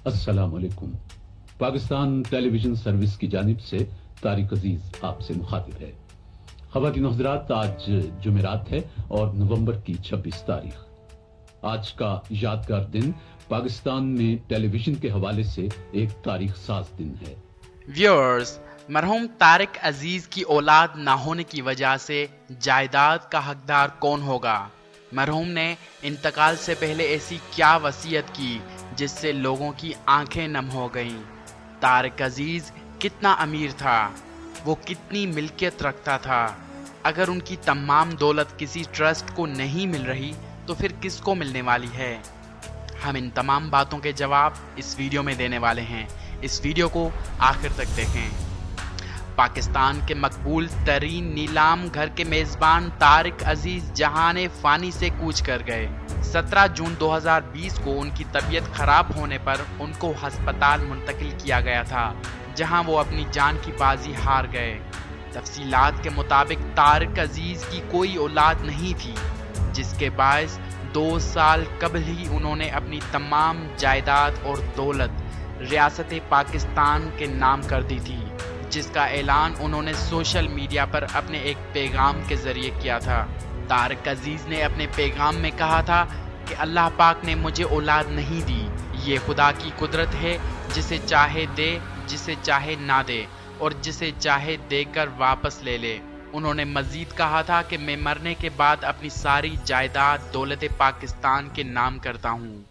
अस्सलाम वालेकुम। Pakistan television service की जानिब से तारिक अजीज आपसे मुखातिब है। ख़वातीन हज़रात, आज जुमेरात है और नवंबर की 26 तारीख। आज का यादगार दिन पाकिस्तान में टेलीविजन के हवाले से एक तारीख साज दिन है। व्यूअर्स, मरहूम तारिक अजीज की औलाद ना होने की वजह से जायदाद का हकदार कौन होगा? मरहूम ने इंतकाल से पहले ऐसी क्या वसीयत की जिससे लोगों की आंखें नम हो गईं? तारिक अजीज कितना अमीर था? वो कितनी मिल्कियत रखता था? अगर उनकी तमाम दौलत किसी ट्रस्ट को नहीं मिल रही तो फिर किसको मिलने वाली है? हम इन तमाम बातों के जवाब इस वीडियो में देने वाले हैं। इस वीडियो को आखिर तक देखें। पाकिस्तान के मकबूल तरीन नीलाम घर के मेज़बान तारिक अजीज जहाने फ़ानी से कूच कर गए। 17 जून 2020 को उनकी तबीयत खराब होने पर उनको हस्पताल मुंतकिल किया गया था, जहां वो अपनी जान की बाजी हार गए। तफसीलात के मुताबिक तारिक अजीज की कोई औलाद नहीं थी, जिसके बायस 2 साल कबल ही उन्होंने अपनी तमाम जायदाद और दौलत रियासत पाकिस्तान के नाम कर दी थी, जिसका ऐलान उन्होंने सोशल मीडिया पर अपने एक पैगाम के जरिए किया था। तारिक अजीज ने अपने पैगाम में कहा था कि अल्लाह पाक ने मुझे औलाद नहीं दी, ये खुदा की कुदरत है, जिसे चाहे दे, जिसे चाहे ना दे और जिसे चाहे देकर वापस ले ले। उन्होंने मजीद कहा था कि मैं मरने के बाद अपनी सारी जायदाद दौलत पाकिस्तान के नाम करता हूँ।